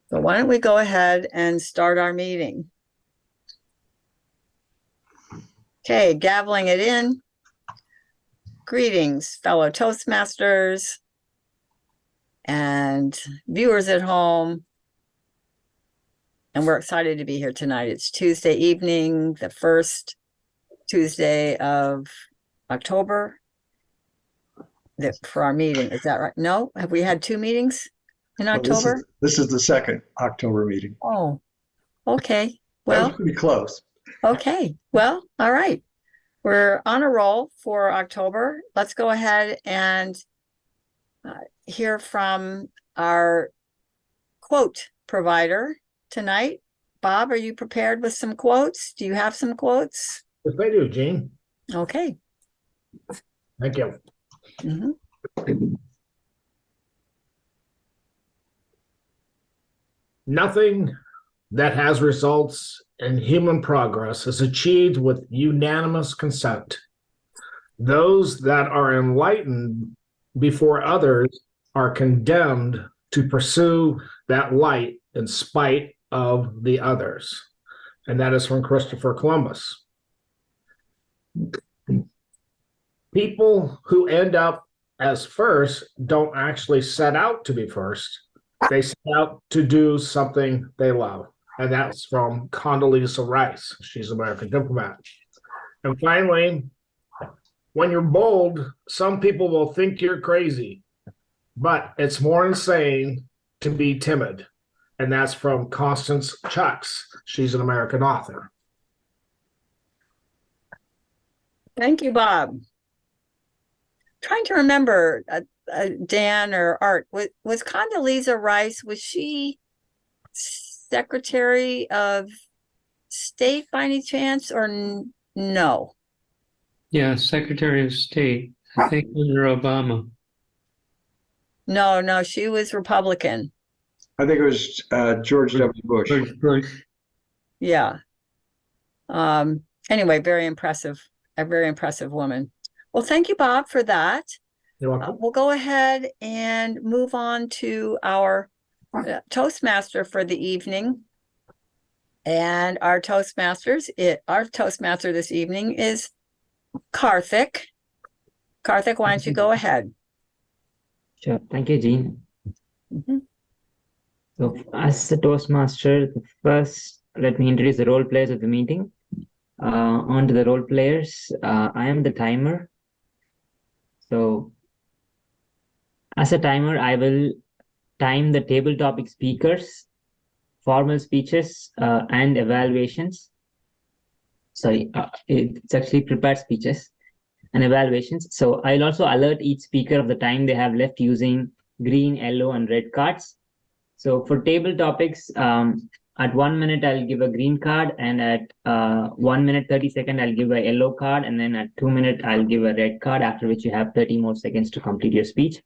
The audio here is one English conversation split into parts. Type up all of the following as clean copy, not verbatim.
So why don't we go ahead and start our meeting? Okay, gaveling it in. Greetings, fellow Toastmasters and viewers at home. And we're excited to be here tonight. It's Tuesday evening, the first Tuesday of October for our meeting. Is that right? No? Have we had two meetings in October? This is the second October meeting. Oh, okay. That Well, was pretty close. okay. Well, all right. We're on a roll for October. Let's go ahead and hear from our quote provider tonight. Bob, are you prepared with some quotes? Do you have some quotes? Yes, I do, Jean. Okay. Thank you. Mhm. Nothing that has results in human progress is achieved with unanimous consent. Those that are enlightened before others are condemned to pursue that light in spite of the others. And that is from Christopher Columbus. People who end up as first don't actually set out to be first. They set out to do something they love. And that's from Condoleezza Rice. She's an American diplomat. And finally, when you're bold, some people will think you're crazy, but it's more insane to be timid. And that's from Constance Chucks. She's an American author. Thank you, Bob. Trying to remember, Dan or Art, was Condoleezza Rice, was she Secretary of State by any chance or no? Yeah, Secretary of State, I think under Obama. No, she was Republican. I think it was George W. Bush. Bush. Yeah. Anyway, very impressive, a very impressive woman. Well, thank you, Bob, for that. You're welcome. We'll go ahead and move on to our Toastmaster for the evening. And our Toastmaster this evening is Karthik. Karthik, why don't you go ahead? Sure. Thank you, Jean. Mhm. So, as the Toastmaster, first, let me introduce the role players of the meeting. On to the role players. I am the timer. So, as a timer, I will time the table topic speakers, formal speeches, and evaluations. Sorry, it's actually prepared speeches and evaluations. So I'll also alert each speaker of the time they have left using green, yellow, and red cards. So for table topics, at 1 minute, I'll give a green card, and at 1 minute, 30 seconds, I'll give a yellow card, and then at 2 minutes, I'll give a red card, after which you have 30 more seconds to complete your speech.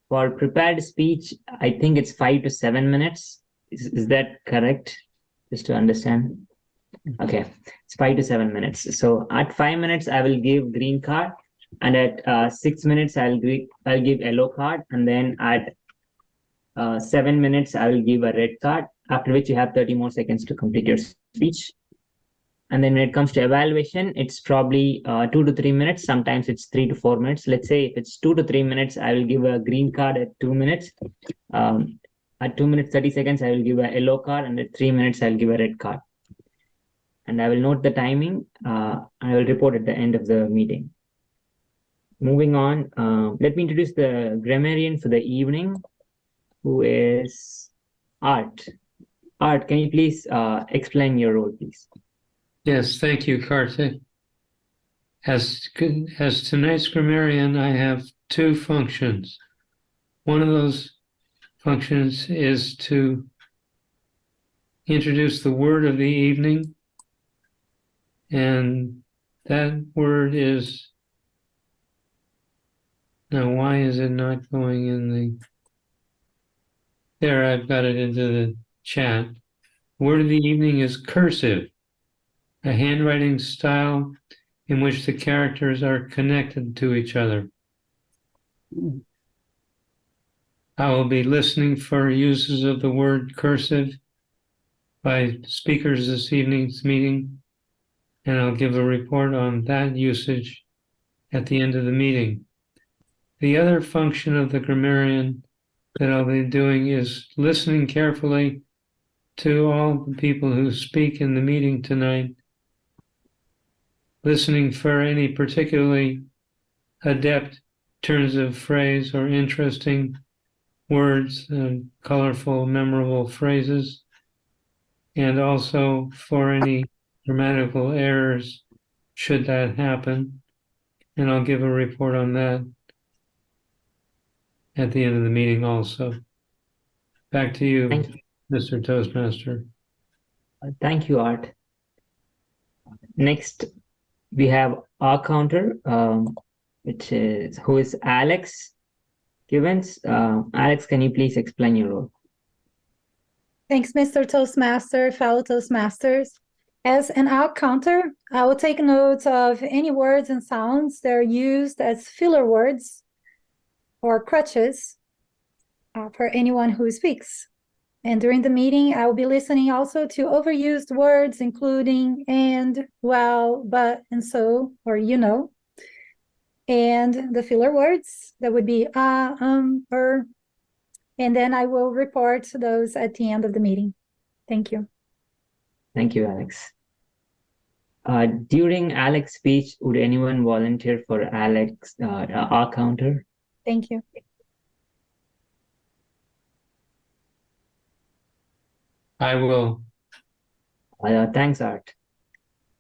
For prepared speech, I think it's 5 to 7 minutes. Is that correct? Just to understand. Okay, it's 5 to 7 minutes. So at 5 minutes, I will give green card, and at 6 minutes, I'll give yellow card, and then at 7 minutes, I will give a red card, after which you have 30 more seconds to complete your speech. And then when it comes to evaluation, it's probably 2 to 3 minutes. Sometimes it's 3 to 4 minutes. Let's say if it's 2 to 3 minutes, I will give a green card at 2 minutes. At 2 minutes, 30 seconds, I will give a yellow card, and at 3 minutes, I'll give a red card. And I will note the timing. I will report at the end of the meeting. Moving on, let me introduce the grammarian for the evening, who is Art. Art, can you please explain your role, please? Yes, thank you, Karthik. As tonight's grammarian, I have two functions. One of those functions is to introduce the word of the evening, and that word is, now why is it not going in the, there, I've got it into the chat. Word of the evening is cursive, a handwriting style in which the characters are connected to each other. I will be listening for uses of the word cursive by speakers this evening's meeting, and I'll give a report on that usage at the end of the meeting. The other function of the grammarian that I'll be doing is listening carefully to all the people who speak in the meeting tonight, listening for any particularly adept turns of phrase or interesting words and colorful, memorable phrases, and also for any grammatical errors should that happen. And I'll give a report on that at the end of the meeting also. Back to you, Thank you. Mr. Toastmaster. Thank you, Art. Next, we have our counter, who is Alex Givens. Alex, can you please explain your role? Thanks, Mr. Toastmaster, fellow Toastmasters. As an out counter, I will take notes of any words and sounds that are used as filler words or crutches for anyone who speaks. And during the meeting, I will be listening also to overused words, including and, well, but, and so, or you know. And the filler words, that would be or, and then I will report those at the end of the meeting. Thank you. Thank you, Alex. During Alex's speech, would anyone volunteer for Alex, our counter? Thank you. I will. Thanks, Art.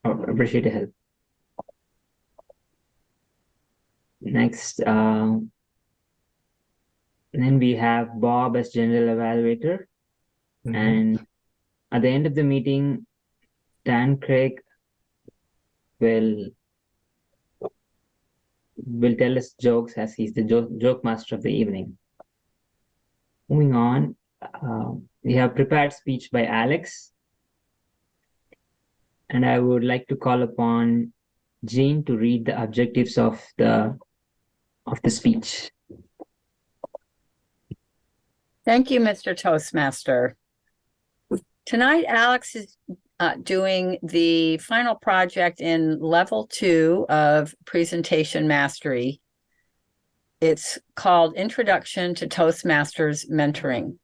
Appreciate the help. Next, then we have Bob as general evaluator. And at the end of the meeting, Dan Craig will tell us jokes as he's the joke master of the evening. Moving on, we have prepared speech by Alex. And I would like to call upon Jean to read the objectives of the speech. Thank you, Mr. Toastmaster. Tonight, Alex is doing the final project in level 2 of presentation mastery. It's called Introduction to Toastmasters Mentoring.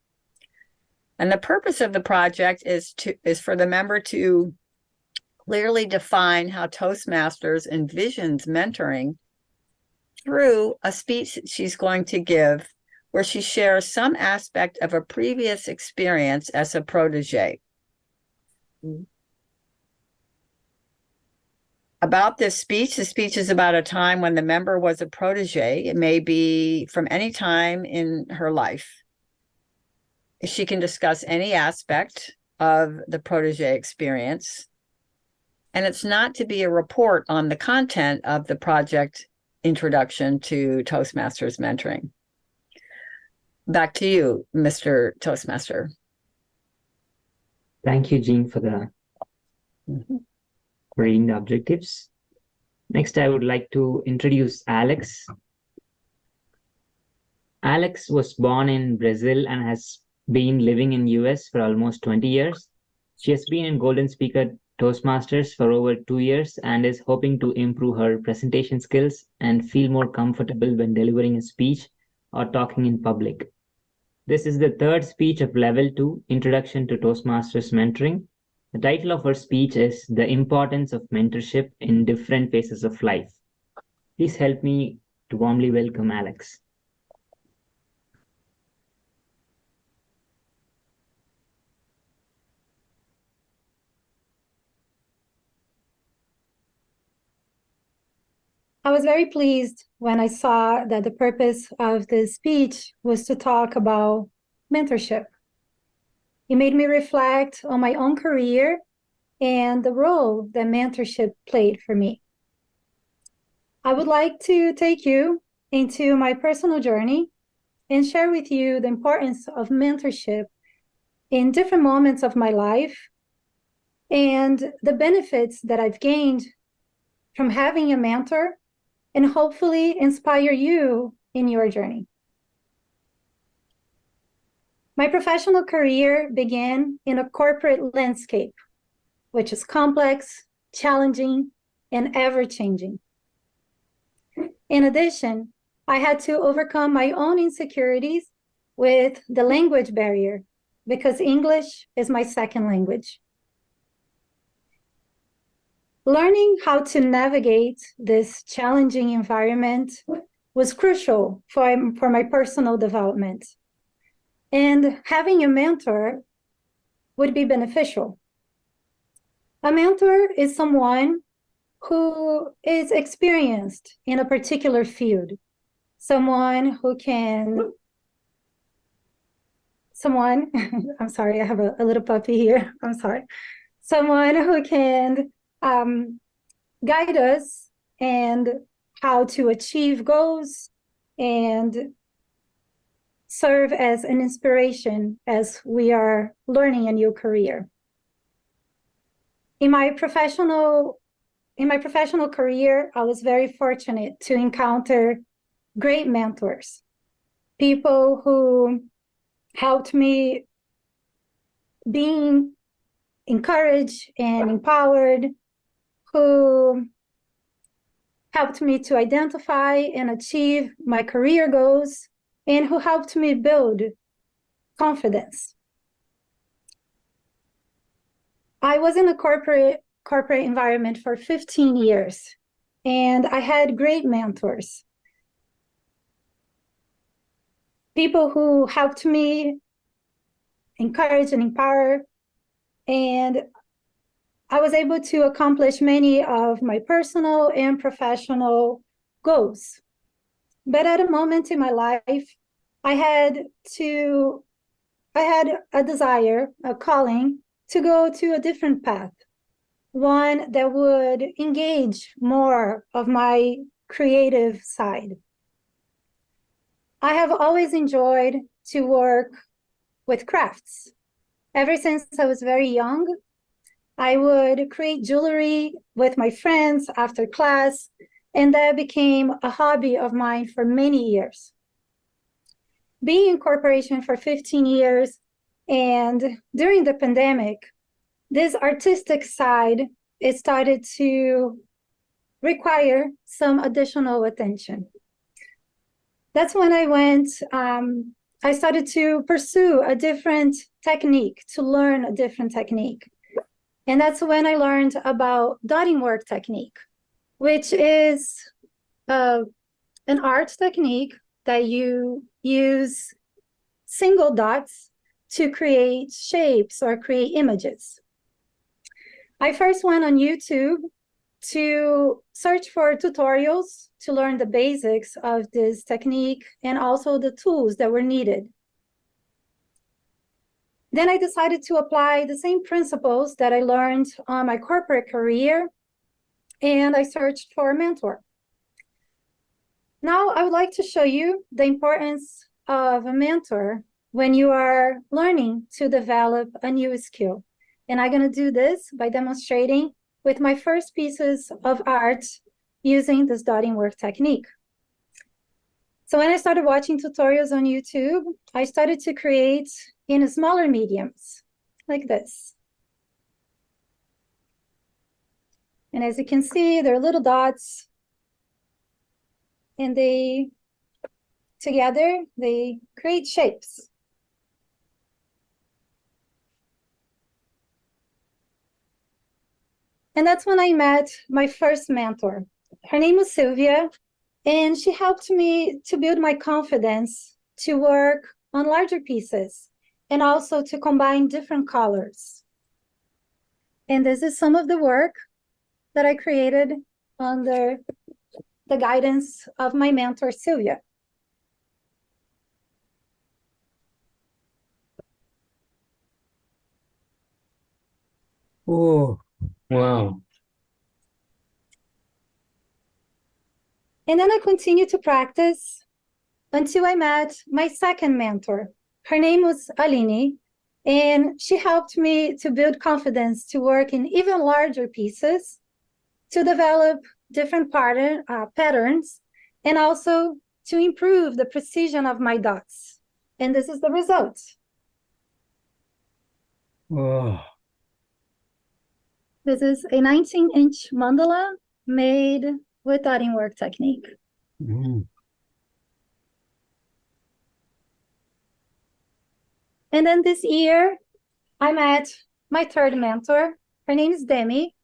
And the purpose of the project is for the member to clearly define how Toastmasters envisions mentoring through a speech she's going to give where she shares some aspect of a previous experience as a protege. About this speech, the speech is about a time when the member was a protege. It may be from any time in her life. She can discuss any aspect of the protege experience. And it's not to be a report on the content of the project Introduction to Toastmasters Mentoring. Back to you, Mr. Toastmaster. Thank you, Jean, for the reading the objectives. Next, I would like to introduce Alex. Alex was born in Brazil and has been living in US for almost 20 years. She has been in Golden Speaker Toastmasters for over 2 years and is hoping to improve her presentation skills and feel more comfortable when delivering a speech or talking in public. This is the third speech of Level 2, Introduction to Toastmasters Mentoring. The title of her speech is The Importance of Mentorship in Different Phases of Life. Please help me to warmly welcome Alex. I was very pleased when I saw that the purpose of this speech was to talk about mentorship. It made me reflect on my own career and the role that mentorship played for me. I would like to take you into my personal journey and share with you the importance of mentorship in different moments of my life and the benefits that I've gained from having a mentor, and hopefully inspire you in your journey. My professional career began in a corporate landscape, which is complex, challenging, and ever-changing. In addition, I had to overcome my own insecurities with the language barrier because English is my second language. Learning how to navigate this challenging environment was crucial for my personal development. And having a mentor would be beneficial. A mentor is someone who is experienced in a particular field, someone who can, I'm sorry, I have a little puppy here, I'm sorry. Someone who can guide us and how to achieve goals and serve as an inspiration as we are learning a new career. In my professional career, I was very fortunate to encounter great mentors, people who helped me being encouraged and empowered, who helped me to identify and achieve my career goals, and who helped me build confidence. I was in a corporate environment for 15 years, and I had great mentors. People who helped me encourage and empower, and I was able to accomplish many of my personal and professional goals. But at a moment in my life, I had a desire, a calling to go to a different path, one that would engage more of my creative side. I have always enjoyed to work with crafts. Ever since I was very young, I would create jewelry with my friends after class, and that became a hobby of mine for many years. Being in corporation for 15 years, and during the pandemic, this artistic side, it started to require some additional attention. That's when I started to pursue a different technique, to learn a different technique. And that's when I learned about dotting work technique, which is an art technique that you use single dots to create shapes or create images. I first went on YouTube to search for tutorials to learn the basics of this technique and also the tools that were needed. Then I decided to apply the same principles that I learned on my corporate career, and I searched for a mentor. Now I would like to show you the importance of a mentor when you are learning to develop a new skill. And I'm going to do this by demonstrating with my first pieces of art using this dotting work technique. So when I started watching tutorials on YouTube, I started to create in smaller mediums like this. And as you can see, they're little dots, and together they create shapes. And that's when I met my first mentor. Her name was Sylvia, and she helped me to build my confidence to work on larger pieces and also to combine different colors. And this is some of the work that I created under the guidance of my mentor, Sylvia. Oh, wow. And then I continued to practice until I met my second mentor. Her name was Aline, and she helped me to build confidence to work in even larger pieces, to develop different patterns, and also to improve the precision of my dots. And this is the result. Oh, This is a 19-inch mandala made with dotting work technique. mm, And then this year, I met my third mentor. Her name is Demi.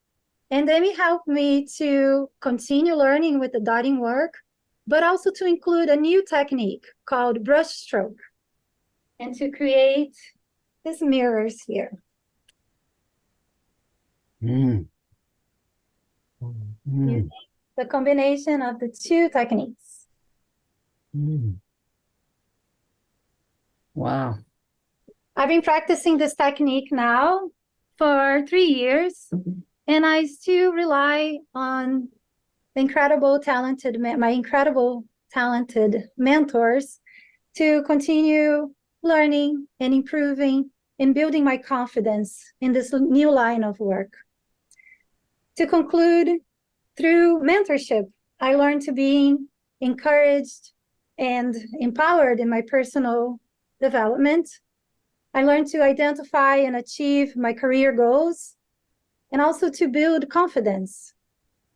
And Demi helped me to continue learning with the dotting work, but also to include a new technique called brush stroke and to create these mirrors here. mm, mm, Using the combination of the two techniques. mm. Wow. I've been practicing this technique now for 3 years, and I still rely on my incredible talented mentors to continue learning and improving and building my confidence in this new line of work. To conclude, through mentorship, I learned to be encouraged and empowered in my personal development. I learned to identify and achieve my career goals and also to build confidence.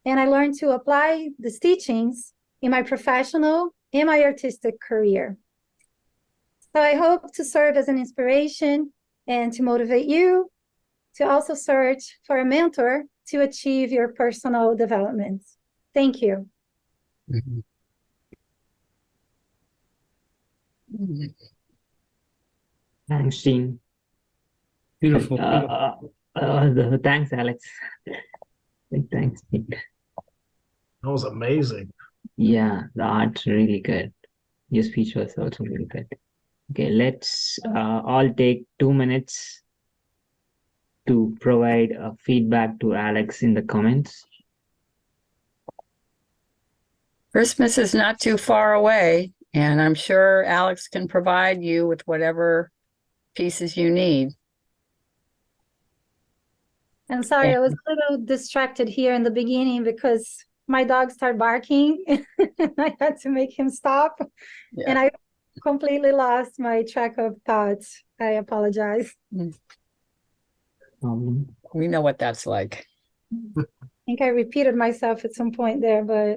And I learned to apply these teachings in my professional and my artistic career. So I hope to serve as an inspiration and to motivate you to also search for a mentor to achieve your personal development. Thank you. Mhm. Thanks, Jean. Beautiful. Thanks, Alex. Thanks, Jean. That was amazing. Yeah, the art's really good. Your speech was also really good. Okay, let's all take 2 minutes to provide feedback to Alex in the comments. Christmas is not too far away, and I'm sure Alex can provide you with whatever pieces you need. I'm sorry, I was a little distracted here in the beginning because my dog started barking and I had to make him stop. Yeah. And I completely lost my track of thoughts. I apologize. We know what that's like. I think I repeated myself at some point there, but I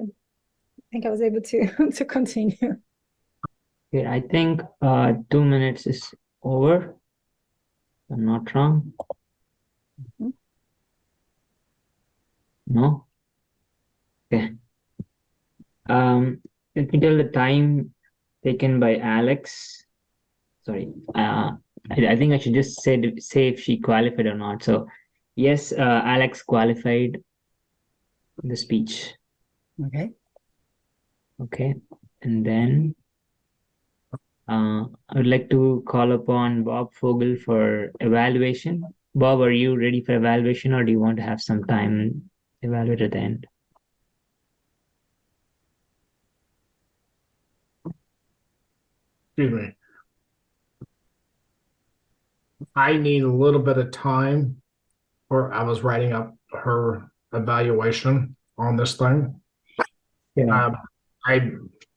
think I was able to continue. Okay, I think 2 minutes is over. If I'm not wrong. Mhm. No? Okay. Let me tell the time taken by Alex. Sorry. I think I should just say if she qualified or not. So yes, Alex qualified the speech. Okay. Okay. And then I would like to call upon Bob Fogel for evaluation. Bob, are you ready for evaluation or do you want to have some time evaluate at the end? Excuse me. I need a little bit of time, or I was writing up her evaluation on this thing. Yeah.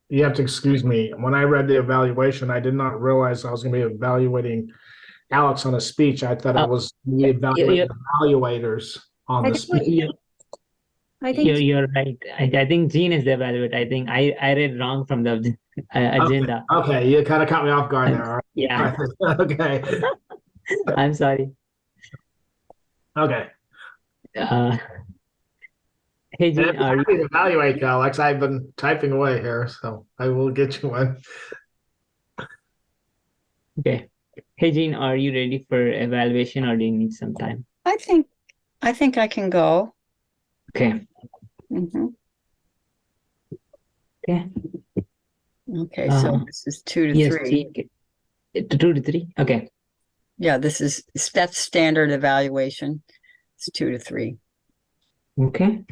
You have to excuse me. When I read the evaluation, I did not realize I was going to be evaluating Alex on a speech. I thought I was evaluating evaluators on the speech. I think You're right. I think Jean is the evaluator. I think I read wrong from the agenda. Okay, you kind of caught me off guard there. All right. Yeah, Okay. I'm sorry. Okay. Uh, hey And Jean, if you need to evaluate, Alex, I've been typing away here, so I will get you one. okay. Hey Jean, are you ready for evaluation or do you need some time? I think I can go. Okay. Mhm. Okay. Okay, so this is 2 to Yes, 3. Jean. 2 to 3. Okay. Yeah, that's standard evaluation. It's 2 to 3. Okay.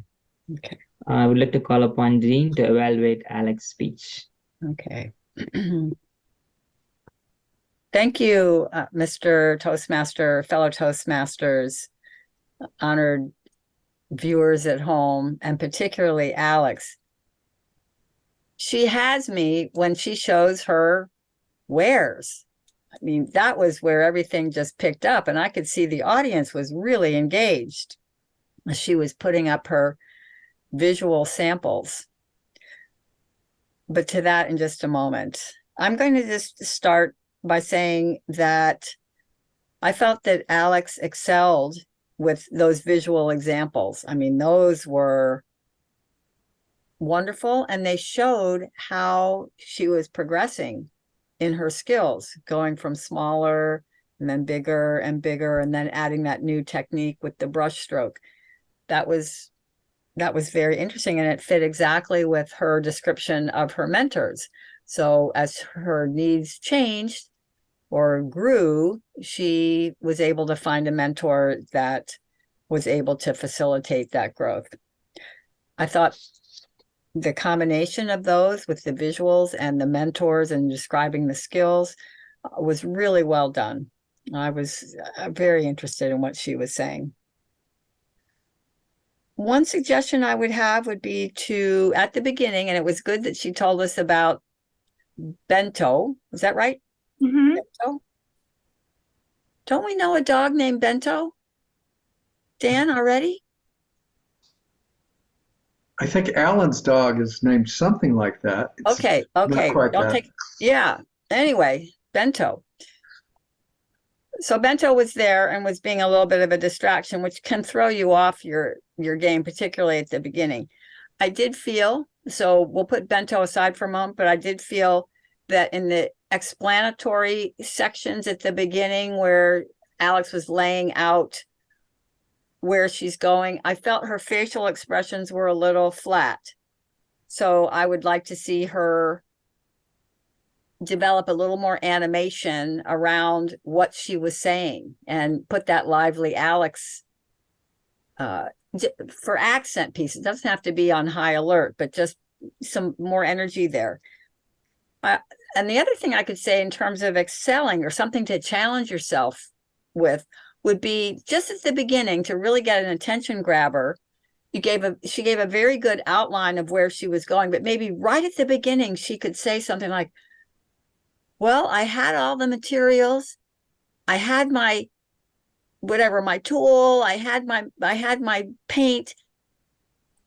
Okay. I would like to call upon Jean to evaluate Alex's speech. Okay. Thank you, Mr. Toastmaster, fellow Toastmasters, honored viewers at home, and particularly Alex. She has me when she shows her wares. I mean, that was where everything just picked up, and I could see the audience was really engaged. She was putting up her visual samples. But to that in just a moment. I'm going to just start by saying that I felt that Alex excelled with those visual examples. I mean, those were wonderful, and they showed how she was progressing in her skills, going from smaller and then bigger and bigger, and then adding that new technique with the brush stroke. That was very interesting, and it fit exactly with her description of her mentors. So as her needs changed or grew, she was able to find a mentor that was able to facilitate that growth. I thought the combination of those with the visuals and the mentors and describing the skills was really well done. I was very interested in what she was saying. One suggestion I would have would be to, at the beginning, and it was good that she told us about Bento. Is that right? Mhm. Bento? Don't we know a dog named Bento? Dan, already? I think Alan's dog is named something like that. It's Okay, not okay. quite Don't that. take, yeah. Anyway, Bento. So Bento was there and was being a little bit of a distraction, which can throw you off your game, particularly at the beginning. I did feel, so we'll put Bento aside for a moment, but I did feel that in the explanatory sections at the beginning where Alex was laying out where she's going, I felt her facial expressions were a little flat. So I would like to see her develop a little more animation around what she was saying and put that lively Alex for accent pieces. It doesn't have to be on high alert, but just some more energy there. And the other thing I could say in terms of excelling or something to challenge yourself with would be just at the beginning to really get an attention grabber. She gave a very good outline of where she was going, but maybe right at the beginning, she could say something like, well, I had all the materials. I had my whatever, my tool, I had my paint,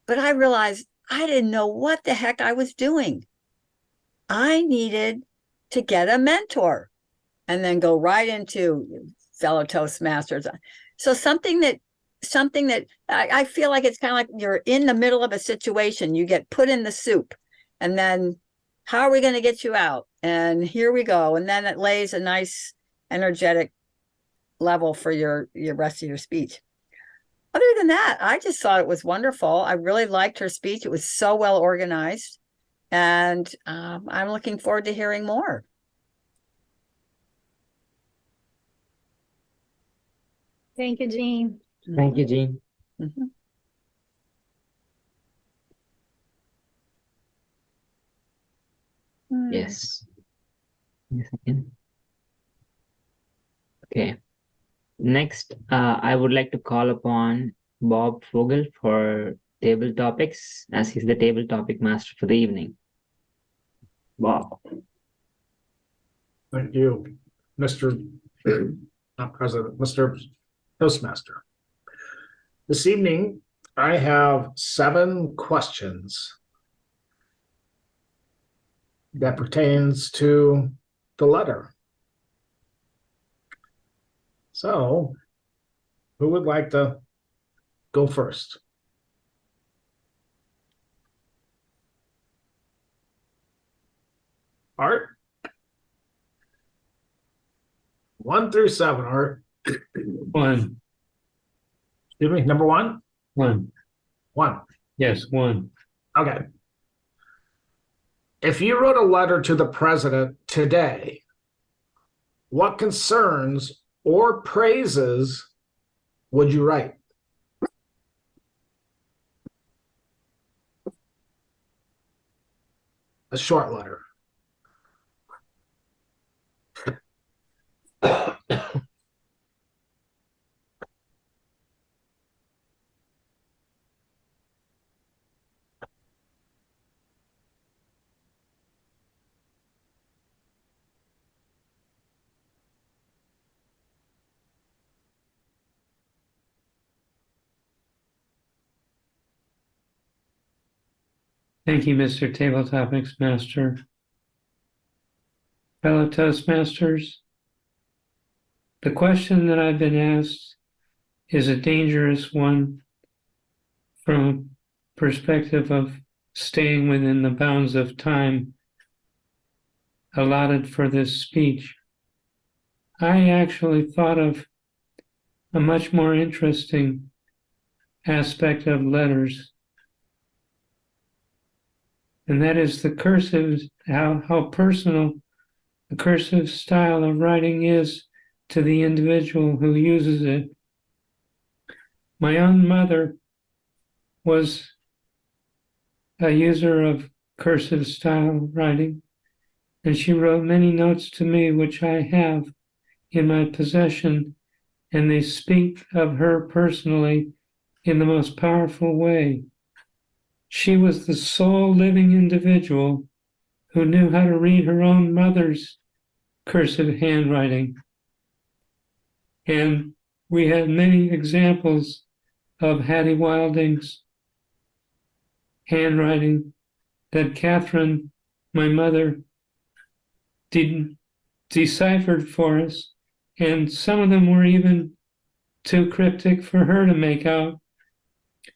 but I realized I didn't know what the heck I was doing. I needed to get a mentor and then go right into fellow Toastmasters. So something that I feel like it's kind of like you're in the middle of a situation, you get put in the soup, and then how are we going to get you out? And here we go. And then it lays a nice energetic level for your rest of your speech. Other than that, I just thought it was wonderful. I really liked her speech. It was so well organized, and I'm looking forward to hearing more. Thank you, Jean. Thank you, Jean. Mhm. Yes. Yes, I can. Okay. Next, I would like to call upon Bob Fogel for table topics, as he's the table topic master for the evening. Bob. Thank you, Mr. Not President, Mr. Toastmaster. This evening, I have 7 questions that pertains to the letter. So, who would like to go first? Art? 1 through 7, Art. One, Excuse me, number 1? one, 1. yes, one. Okay. If you wrote a letter to the president today, what concerns or praises would you write? A short letter. Thank you, Mr. Table Topics Master. Fellow Toastmasters, the question that I've been asked is a dangerous one from perspective of staying within the bounds of time allotted for this speech. I actually thought of a much more interesting aspect of letters, and that is the cursive, how personal the cursive style of writing is to the individual who uses it. My own mother was a user of cursive style writing, and she wrote many notes to me, which I have in my possession, and they speak of her personally in the most powerful way. She was the sole living individual who knew how to read her own mother's cursive handwriting. And we have many examples of Hattie Wilding's handwriting that Catherine, my mother, deciphered for us, and some of them were even too cryptic for her to make out,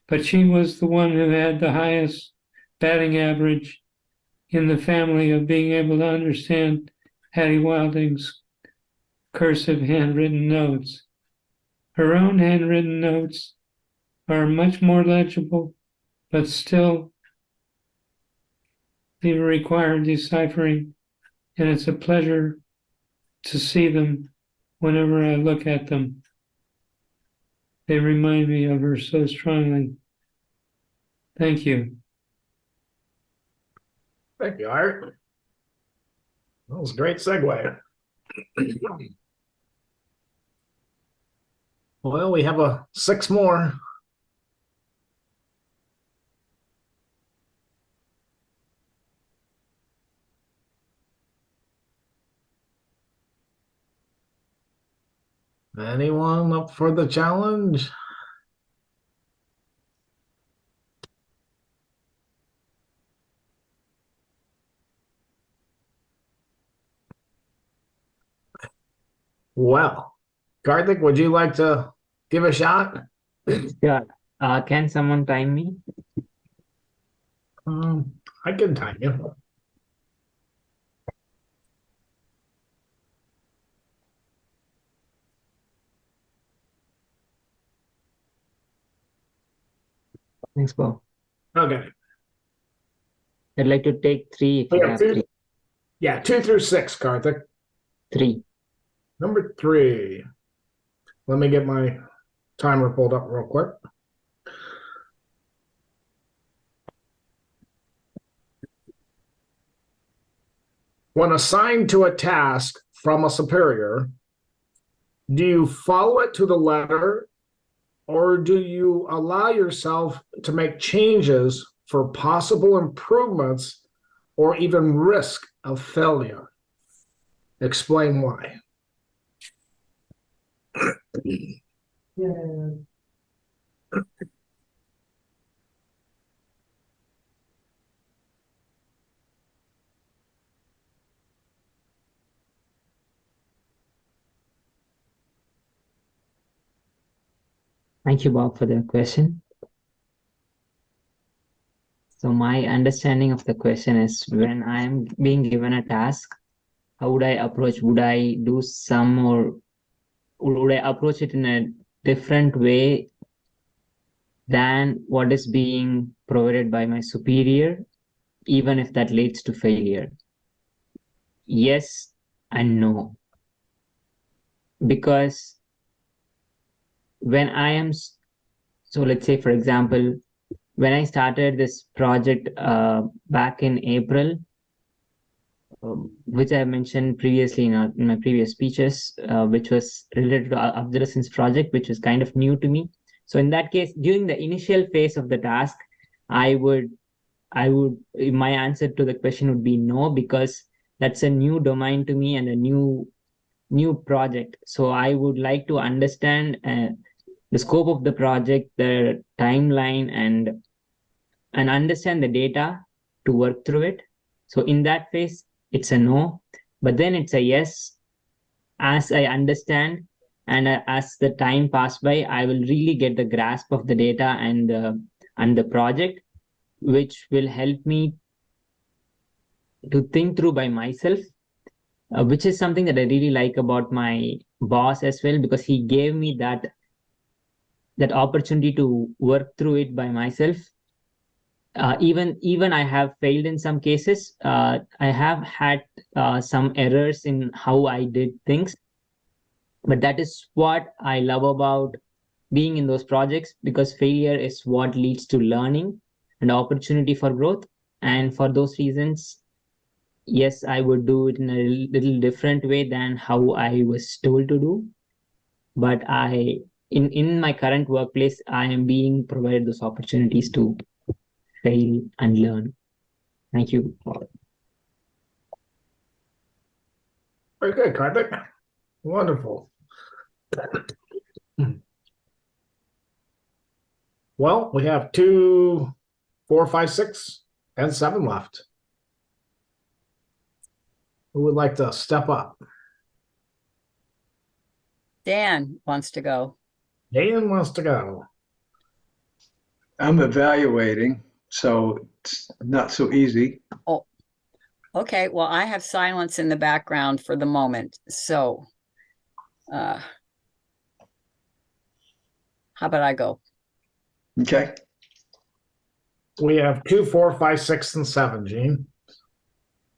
but she was the one who had the highest batting average in the family of being able to understand Hattie Wilding's cursive handwritten notes. Her own handwritten notes are much more legible, but still they require deciphering, and it's a pleasure to see them whenever I look at them. They remind me of her so strongly. Thank you. Thank you, Art. That was a great segue. Well, we have 6 more. Anyone up for the challenge? Well, Karthik, would you like to give a shot? Yeah. Can someone time me? I can time you. Thanks, Bob. Okay. I'd like to take 3 if you Yeah, have 2 3. Yeah, 2 through 6, Karthik. 3. Number 3. Let me get my timer pulled up real quick. When assigned to a task from a superior, do you follow it to the letter, or do you allow yourself to make changes for possible improvements or even risk of failure? Explain why. Thank you, Bob, for the question. So my understanding of the question is, when I'm being given a task, how would I approach? Would I do some, or would I approach it in a different way than what is being provided by my superior, even if that leads to failure? Yes and no. Because when I am, so let's say, for example, when I started this project back in April, which I mentioned previously in my previous speeches, which was related to obsolescence project, which was kind of new to me. So in that case, during the initial phase of the task, my answer to the question would be no, because that's a new domain to me and a new project. So I would like to understand the scope of the project, the timeline, and understand the data to work through it. So in that phase, it's a no, but then it's a yes. As I understand and as the time pass by, I will really get the grasp of the data and the project, which will help me to think through by myself, which is something that I really like about my boss as well, because he gave me that opportunity to work through it by myself. Even I have failed in some cases. I have had some errors in how I did things, but that is what I love about being in those projects, because failure is what leads to learning and opportunity for growth. And for those reasons, yes, I would do it in a little different way than how I was told to do. But in my current workplace, I am being provided those opportunities to fail and learn. Thank you. Very good, Karthik. Wonderful. Well, we have 2, 4, 5, 6, and 7 left. Who would like to step up? Dan wants to go. Dan wants to go. I'm evaluating, so it's not so easy. Oh, okay. Well, I have silence in the background for the moment. So, how about I go? Okay. We have 2, 4, 5, 6, and 7, Jean.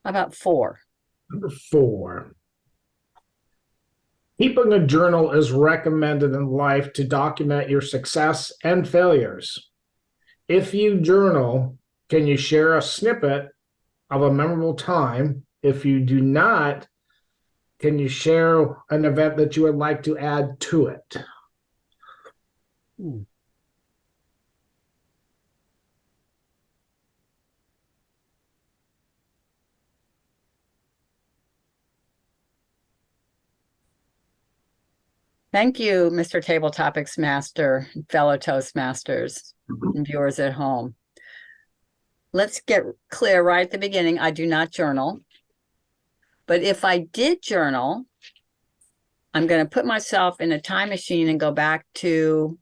How about 4? Number 4. Keeping a journal is recommended in life to document your success and failures. If you journal, can you share a snippet of a memorable time? If you do not, can you share an event that you would like to add to it? Thank you, Mr. Table Topics Master, fellow Toastmasters, and viewers at home. Let's get clear right at the beginning. I do not journal. But if I did journal, I'm going to put myself in a time machine and go back to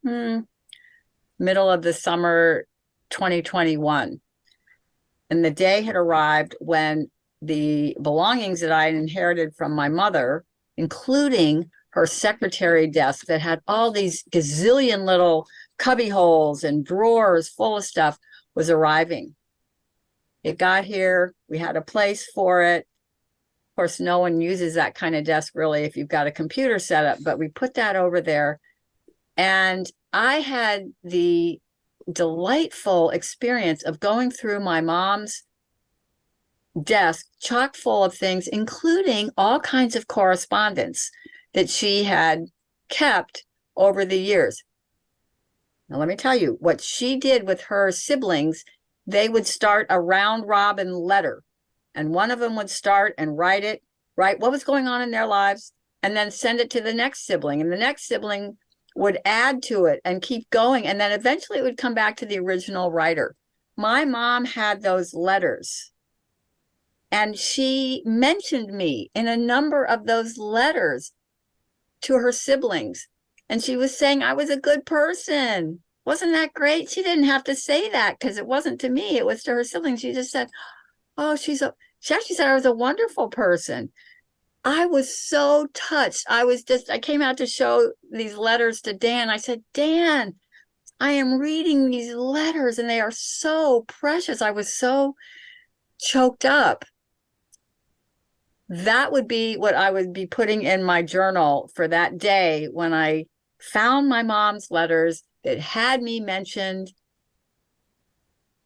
middle of the summer 2021. And the day had arrived when the belongings that I inherited from my mother, including her secretary desk that had all these gazillion little cubby holes and drawers full of stuff, was arriving. It got here. We had a place for it. Of course, no one uses that kind of desk really if you've got a computer set up, but we put that over there. And I had the delightful experience of going through my mom's desk chock full of things, including all kinds of correspondence that she had kept over the years. Now, let me tell you what she did with her siblings. They would start a round robin letter, and one of them would start and write what was going on in their lives, and then send it to the next sibling, and the next sibling would add to it and keep going, and then eventually it would come back to the original writer. My mom had those letters, and she mentioned me in a number of those letters to her siblings, and she was saying I was a good person. Wasn't that great? She didn't have to say that because it wasn't to me, it was to her siblings. She just said, oh, she actually said I was a wonderful person. I was so touched. I came out to show these letters to Dan. I said, Dan, I am reading these letters and they are so precious. I was so choked up. That would be what I would be putting in my journal for that day when I found my mom's letters that had me mentioned.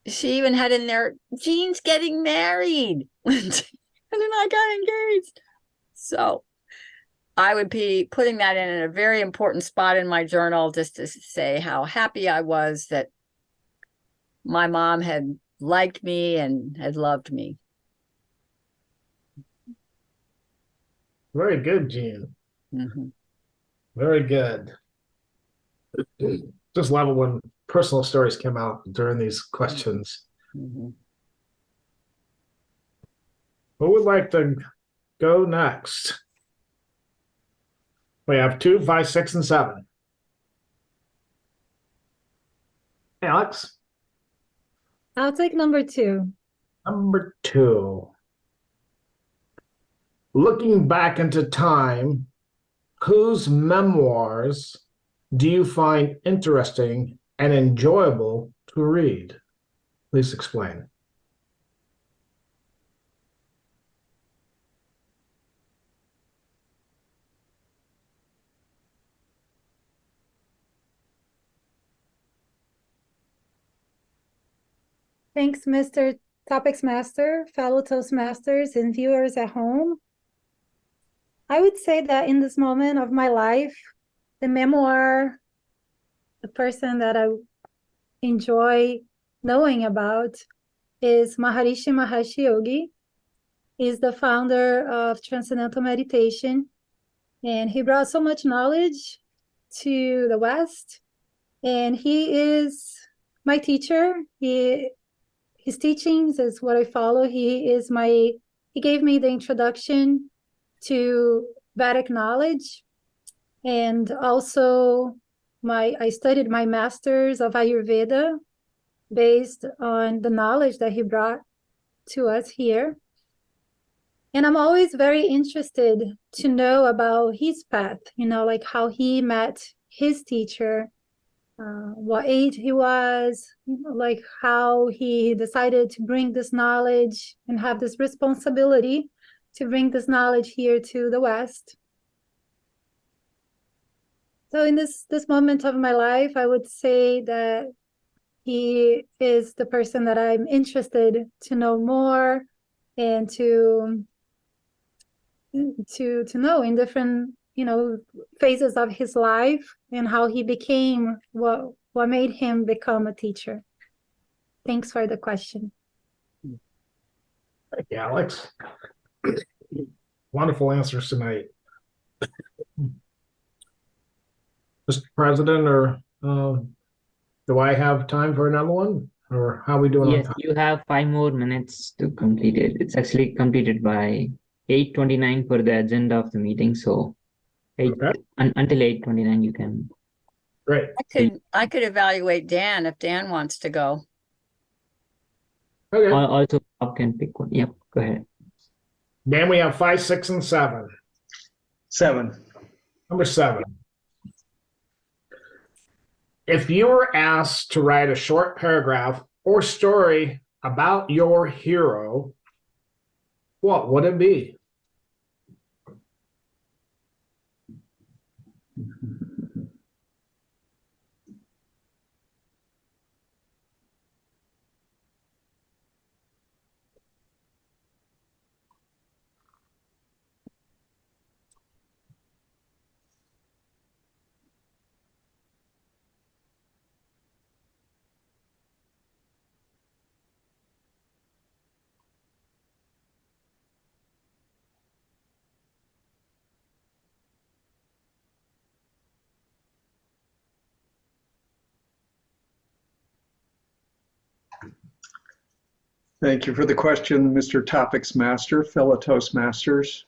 She even had in there, Jean's getting married. And then I got engaged. So I would be putting that in a very important spot in my journal just to say how happy I was that my mom had liked me and had loved me. Very good, Jean. Mm-hmm. Very good. Just love it when personal stories come out during these questions. Mm-hmm. Who would like to go next? We have 2, 5, 6, and 7. Alex, I'll take number 2. number 2. Looking back into time, whose memoirs do you find interesting and enjoyable to read? Please explain. Thanks, Mr. Topics Master, fellow Toastmasters, and viewers at home. I would say that in this moment of my life, the memoir, the person that I enjoy knowing about is Maharishi Mahesh Yogi. He's the founder of Transcendental Meditation, and he brought so much knowledge to the West, and he is my teacher. His teachings is what I follow. He gave me the introduction to Vedic knowledge, and also I studied my master's of Ayurveda based on the knowledge that he brought to us here. And I'm always very interested to know about his path, like how he met his teacher, what age he was, like how he decided to bring this knowledge and have this responsibility to bring this knowledge here to the West. So in this moment of my life, I would say that he is the person that I'm interested to know more and to know in different phases of his life and how he became what made him become a teacher. Thanks for the question. Thank you, Alex. Wonderful answers tonight. Mr. President, or do I have time for another one? Or how are we doing on Yes, time? you have 5 more minutes to complete it. It's actually completed by 8:29 for the agenda of the meeting. So Okay, until 8:29 you can. great. I could evaluate Dan if Dan wants to go. Okay, Also, Bob can pick one. Yep, go ahead. then we have 5, 6, and 7. 7. Number 7. If you were asked to write a short paragraph or story about your hero, what would it be? Thank you for the question, Mr. Topics Master, fellow Toastmasters.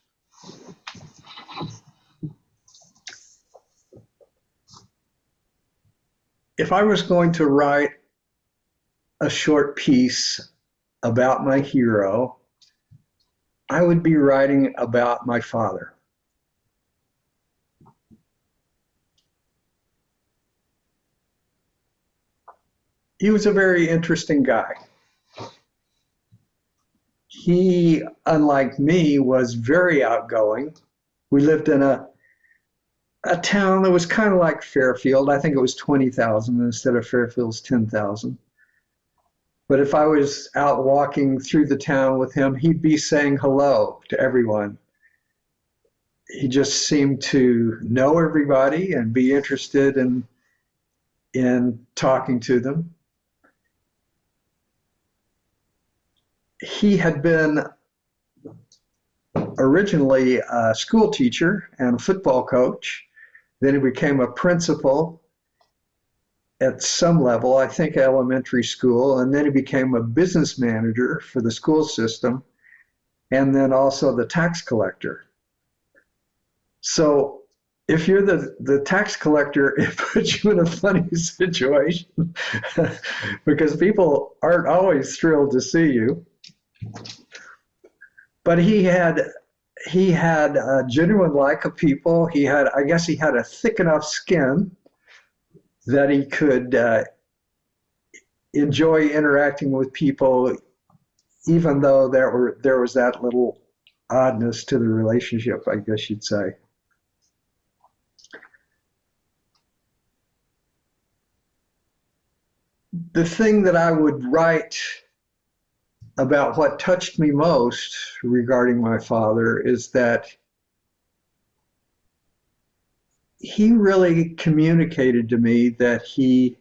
If I was going to write a short piece about my hero, I would be writing about my father. He was a very interesting guy. He, unlike me, was very outgoing. We lived in a town that was kind of like Fairfield. I think it was 20,000 instead of Fairfield's 10,000. But if I was out walking through the town with him, he'd be saying hello to everyone. He just seemed to know everybody and be interested in talking to them. He had been originally a school teacher and a football coach. Then he became a principal at some level, I think elementary school, and then he became a business manager for the school system. and then also the tax collector. So if you're the tax collector, it puts you in a funny situation because people aren't always thrilled to see you. But he had a genuine like of people. I guess he had a thick enough skin that he could enjoy interacting with people, even though there was that little oddness to the relationship, I guess you'd say. The thing that I would write about what touched me most regarding my father is that he really communicated to me that he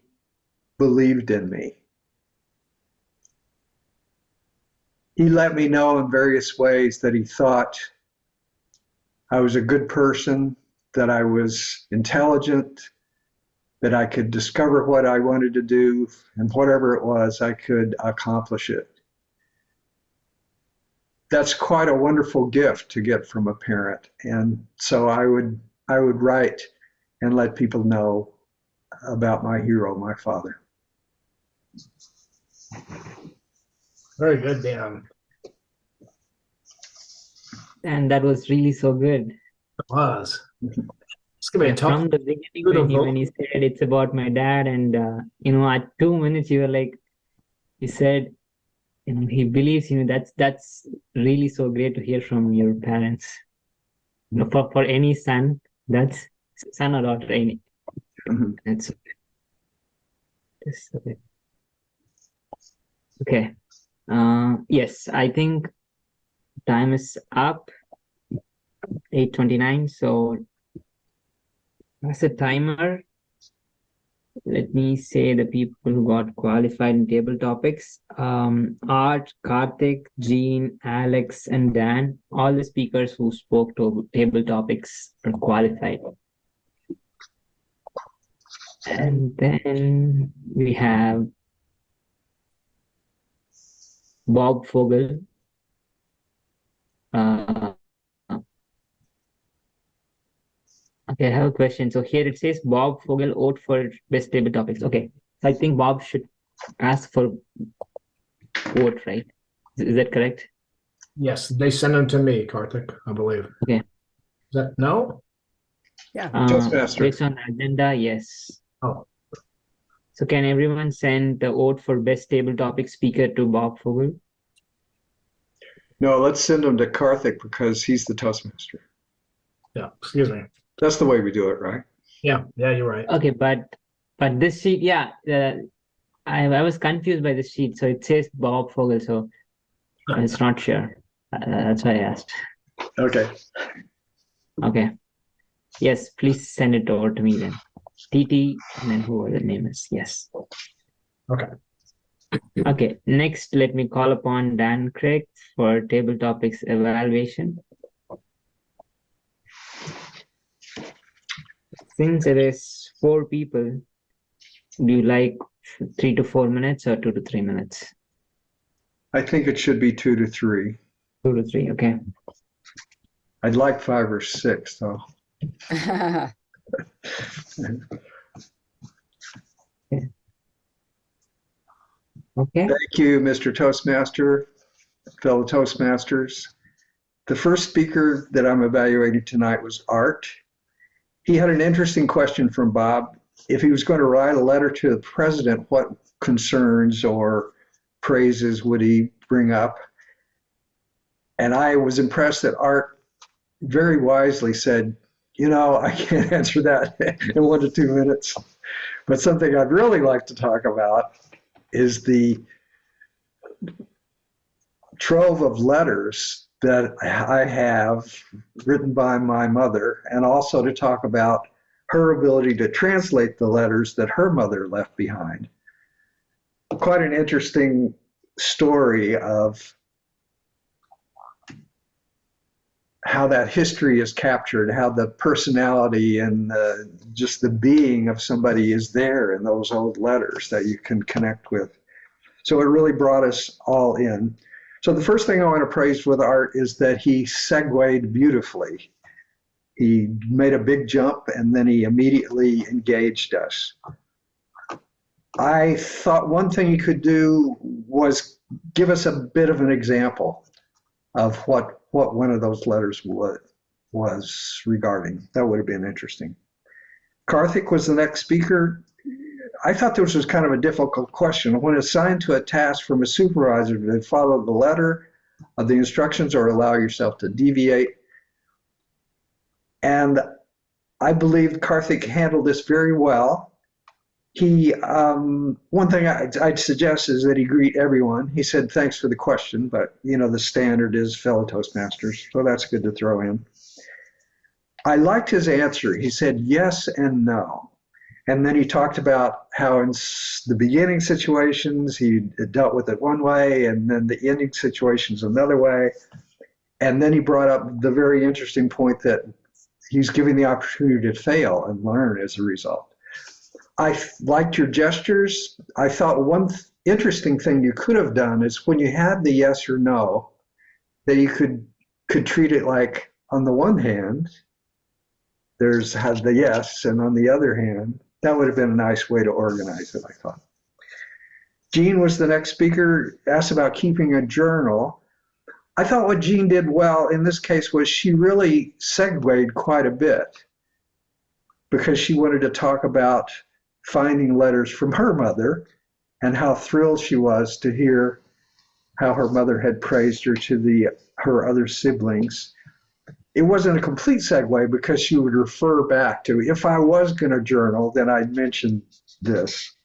believed in me. He let me know in various ways that he thought I was a good person, that I was intelligent, that I could discover what I wanted to do, and whatever it was, I could accomplish it. That's quite a wonderful gift to get from a parent. And so I would write and let people know about my hero, my father. Very good, Dan. And that was really so good. It was. It's gonna be a tough. From the beginning, Beautiful. when you said it's about my dad, and at 2 minutes you were like, you said, he believes you. That's really so great to hear from your parents. For any son, that's son or daughter, any. That's okay. Okay. Yes, I think time is up. 8:29. So as a timer, let me say the people who got qualified in table topics. Art, Karthik, Jean, Alex, and Dan, all the speakers who spoke to table topics are qualified. And then we have Bob Fogel. Okay, I have a question. So here it says Bob Fogel vote for best table topics. Okay, so I think Bob should ask for vote, right? Is that correct? Yes, they sent them to me, Karthik, I believe. Okay. Is that no? Toastmaster. Based on the agenda, yes. Oh. So can everyone send the vote for best table topic speaker to Bob Fogel? No, let's send him to Karthik because he's the Toastmaster. Yeah, excuse me. That's the way we do it, right? Yeah, you're right. Okay, but this sheet, yeah, I was confused by this sheet. So it says Bob Fogel, so it's not sure. That's why I asked. Okay. Okay. Yes, please send it over to me then. TT and then whoever the name is. Yes. Okay. Okay. Next, let me call upon Dan Craig for table topics evaluation. Since it is 4 people, do you like 3 to 4 minutes or 2 to 3 minutes? I think it should be 2 to 3. 2 to 3, okay. I'd like 5 or 6, though. Okay. Thank you, Mr. Toastmaster, fellow Toastmasters. The first speaker that I'm evaluating tonight was Art. He had an interesting question from Bob. If he was going to write a letter to the president, what concerns or praises would he bring up? And I was impressed that Art very wisely said, I can't answer that in 1 to 2 minutes. But something I'd really like to talk about is the trove of letters that I have written by my mother, and also to talk about her ability to translate the letters that her mother left behind. Quite an interesting story of how that history is captured, how the personality and just the being of somebody is there in those old letters that you can connect with. So it really brought us all in. So the first thing I want to praise with Art is that he segued beautifully. He made a big jump and then he immediately engaged us. I thought one thing he could do was give us a bit of an example of what one of those letters was regarding. That would have been interesting. Karthik was the next speaker. I thought this was kind of a difficult question. When assigned to a task from a supervisor, to follow the letter of the instructions or allow yourself to deviate. And I believe Karthik handled this very well. He, one thing I'd suggest is that he greet everyone. He said, thanks for the question, but the standard is fellow Toastmasters, so that's good to throw in. I liked his answer. He said yes and no. And then he talked about how in the beginning situations he dealt with it one way, and then the ending situations another way. And then he brought up the very interesting point that he's giving the opportunity to fail and learn as a result. I liked your gestures. I thought one interesting thing you could have done is when you had the yes or no, that you could treat it like, on the one hand, there's the yes, and on the other hand, that would have been a nice way to organize it, I thought. Jean was the next speaker, asked about keeping a journal. I thought what Jean did well in this case was she really segued quite a bit because she wanted to talk about finding letters from her mother and how thrilled she was to hear how her mother had praised her to her other siblings. It wasn't a complete segue because she would refer back to, if I was going to journal, then I'd mention this.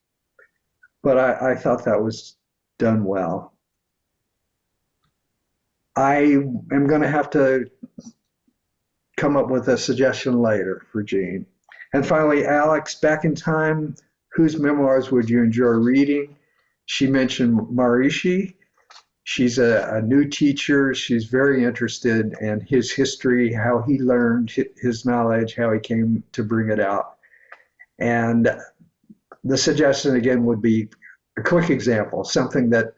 But I thought that was done well. I am going to have to come up with a suggestion later for Jean. And finally, Alex, back in time, whose memoirs would you enjoy reading? She mentioned Marishi. She's a new teacher. She's very interested in his history, how he learned his knowledge, how he came to bring it out. And the suggestion again would be a quick example, something that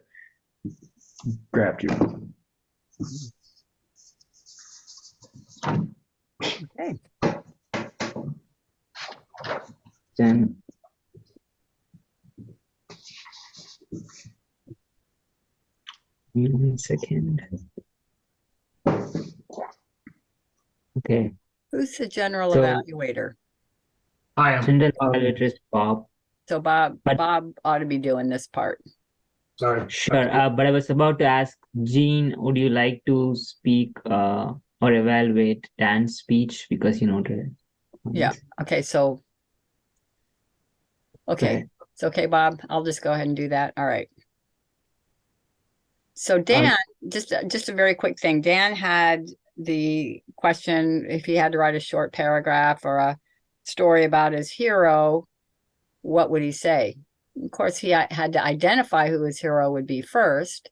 grabbed you. Okay. Then one second. Okay. Who's the general So- evaluator? I am. General evaluator is Bob. So Bob But- ought to be doing this part. Sorry. Sure. But I was about to ask Jean, would you like to speak or evaluate Dan's speech because you noted it? Yeah. Okay, so okay. Okay. It's okay, Bob. I'll just go ahead and do that. All right. So Dan, just a very quick thing. Dan had the question if he had to write a short paragraph or a story about his hero, what would he say? Of course, he had to identify who his hero would be first,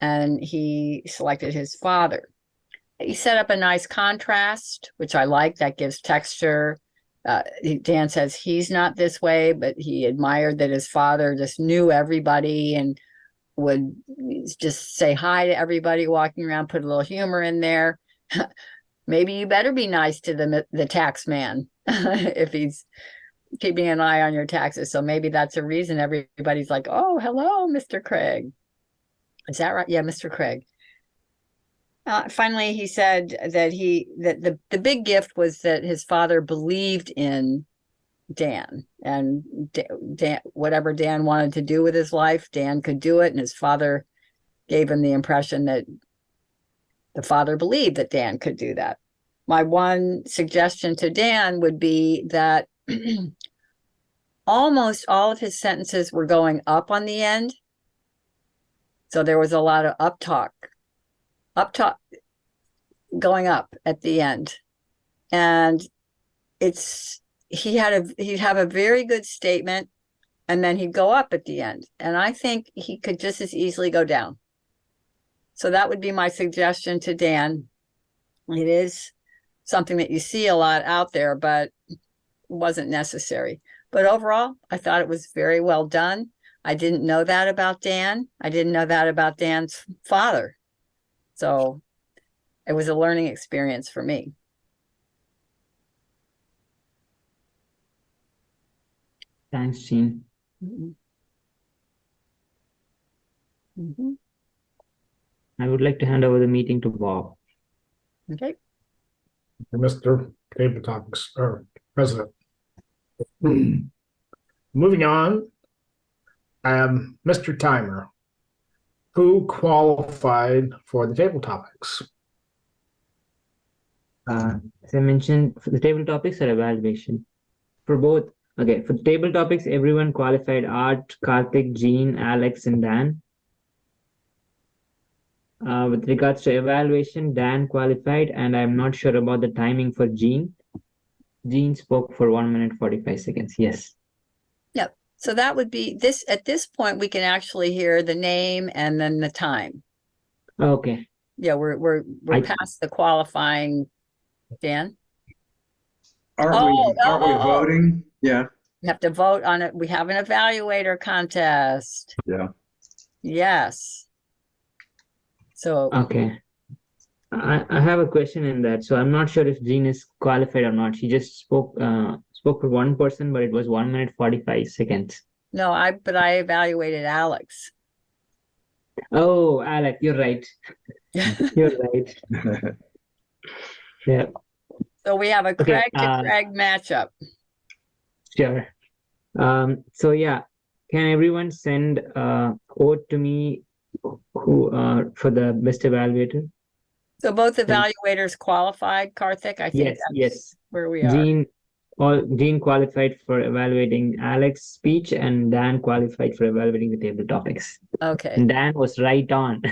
and he selected his father. He set up a nice contrast, which I like. That gives texture. Dan says he's not this way, but he admired that his father just knew everybody and would just say hi to everybody walking around, put a little humor in there. Maybe you better be nice to the tax man if he's keeping an eye on your taxes. So maybe that's a reason everybody's like, oh, hello, Mr. Craig. Is that right? Yeah, Mr. Craig. Finally, he said that the big gift was that his father believed in Dan, and Dan, whatever Dan wanted to do with his life, Dan could do it. And his father gave him the impression that the father believed that Dan could do that. My one suggestion to Dan would be that almost all of his sentences were going up on the end. So there was a lot of up talk going up at the end. And he'd have a very good statement and then he'd go up at the end. And I think he could just as easily go down. So that would be my suggestion to Dan. It is something that you see a lot out there, but wasn't necessary. But overall, I thought it was very well done. I didn't know that about Dan. I didn't know that about Dan's father. So it was a learning experience for me. Thanks, Jean. Mhm. Mhm. I would like to hand over the meeting to Bob. Okay. Mr. Table Topics or President. Moving on, Mr. Timer, who qualified for the table topics? As I mentioned, for the table topics or evaluation? For both, okay, for the table topics, everyone qualified: Art, Karthik, Jean, Alex, and Dan. With regards to evaluation, Dan qualified, and I'm not sure about the timing for Jean. Jean spoke for 1 minute 45 seconds. Yes. Yep. So that would be this, at this point, we can actually hear the name and then the time. Okay. Yeah, we're I- past the qualifying, Dan. Aren't we voting? Yeah. We have to vote on it. We have an evaluator contest. Yeah. Yes. So Okay. I have a question in that. So I'm not sure if Jean is qualified or not. She just spoke for one person, but it was 1 minute 45 seconds. no, but I evaluated Alex. Oh, Alex, you're right. You're right. Yeah, So we have a Okay, Craig to Craig matchup. sure. So yeah, can everyone send a vote to me who for the best evaluator? So both evaluators qualified, Karthik. I think Yes, that's yes. where we are. Jean qualified for evaluating Alex's speech, and Dan qualified for evaluating the table topics. Okay. And Dan was right on.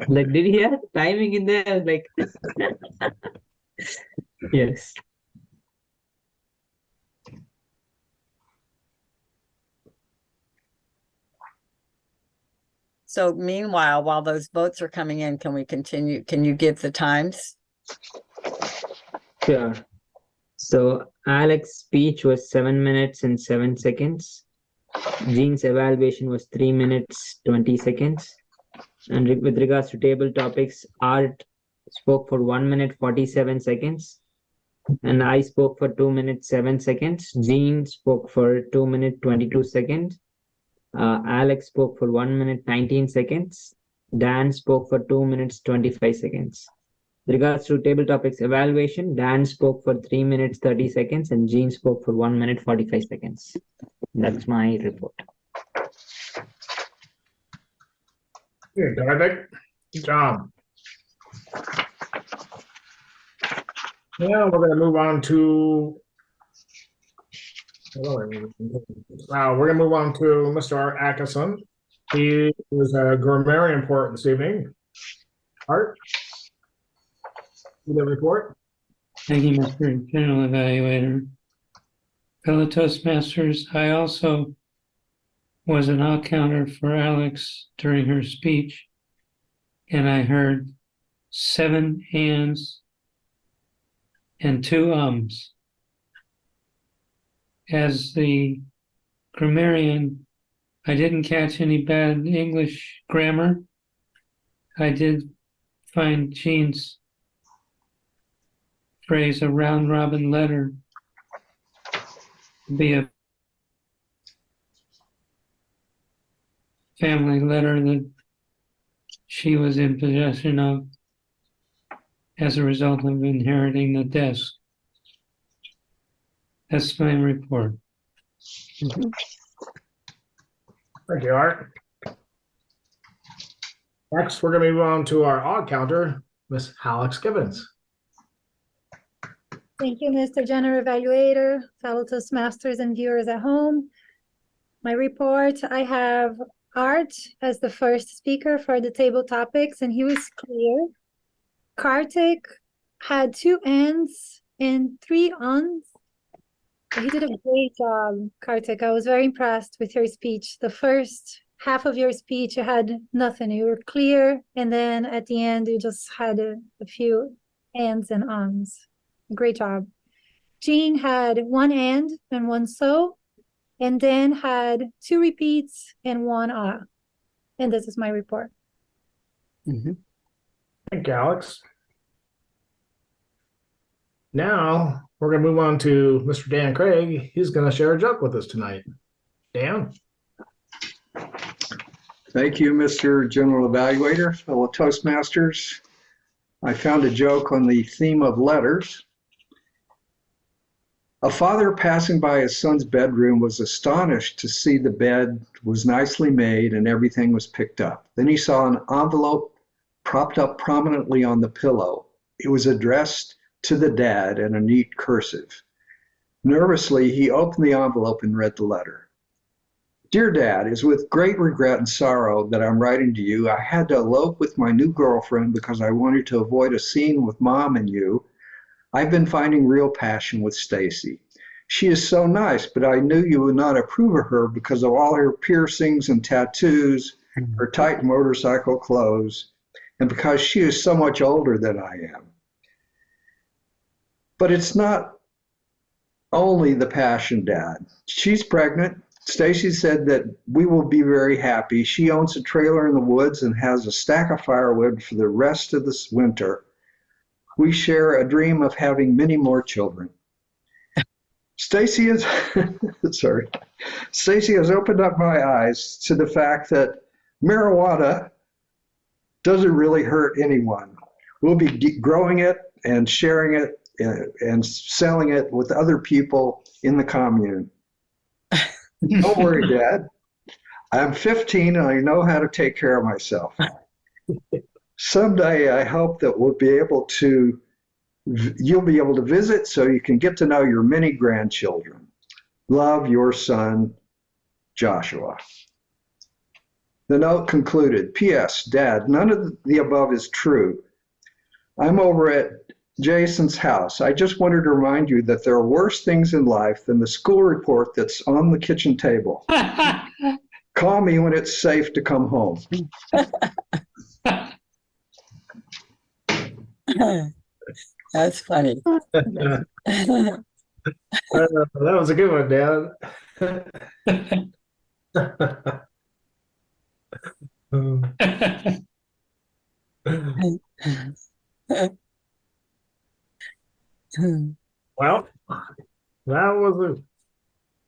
Like, did he have timing in there? Like, yes. So meanwhile, while those votes are coming in, can we continue? Can you give the times? Sure. So Alex's speech was 7 minutes and 7 seconds. Jean's evaluation was 3 minutes 20 seconds. And with regards to table topics, Art spoke for 1 minute 47 seconds. And I spoke for 2 minutes 7 seconds. Jean spoke for 2 minutes 22 seconds. Alex spoke for 1 minute 19 seconds. Dan spoke for 2 minutes 25 seconds. With regards to table topics evaluation, Dan spoke for 3 minutes 30 seconds and Jean spoke for 1 minute 45 seconds. That's my report. Good, Karthik. Good job. Now we're going to move on to. We're going to move on to Mr. Art Atkinson. He is a grammarian report this evening. Art, the report. Thank you, Mr. General Evaluator. Fellow Toastmasters, I also was an all counter for Alex during her speech, and I heard 7 ands and 2 ums. As the grammarian, I didn't catch any bad English grammar. I did find Jean's phrase, a round robin letter, to be a family letter that she was in possession of as a result of inheriting the desk. That's my report. Thank you, Art. Next, we're going to move on to our odd counter, Miss Alex Gibbons. Thank you, Mr. General Evaluator, fellow Toastmasters and viewers at home. My report, I have Art as the first speaker for the table topics, and he was clear. Karthik had 2 ands and 3 ons. He did a great job, Karthik. I was very impressed with your speech. The first half of your speech, you had nothing. You were clear, and then at the end, you just had a few ands and ons. Great job. Jean had 1 and 1 so. And Dan had 2 repeats and 1 and this is my report. Mhm. Thank you, Alex. Now we're going to move on to Mr. Dan Craig. He's going to share a joke with us tonight. Dan? Thank you, Mr. General Evaluator, fellow Toastmasters. I found a joke on the theme of letters. A father passing by his son's bedroom was astonished to see the bed was nicely made and everything was picked up. Then he saw an envelope propped up prominently on the pillow. It was addressed to the dad in a neat cursive. Nervously, he opened the envelope and read the letter. Dear Dad, it is with great regret and sorrow that I'm writing to you. I had to elope with my new girlfriend because I wanted to avoid a scene with Mom and you. I've been finding real passion with Stacy. She is so nice, but I knew you would not approve of her because of all her piercings and tattoos, her tight motorcycle clothes, and because she is so much older than I am. But it's not only the passion, Dad. She's pregnant. Stacy said that we will be very happy. She owns a trailer in the woods and has a stack of firewood for the rest of this winter. We share a dream of having many more children. Stacy has Stacy has opened up my eyes to the fact that marijuana doesn't really hurt anyone. We'll be growing it and sharing it and selling it with other people in the commune. Don't worry, Dad. I'm 15 and I know how to take care of myself. Someday I hope that you'll be able to visit so you can get to know your many grandchildren. Love, your son, Joshua. The note concluded, P.S. Dad, none of the above is true. I'm over at Jason's house. I just wanted to remind you that there are worse things in life than the school report that's on the kitchen table. Call me when it's safe to come home. That's funny. That was a good one, Dan. Well, that was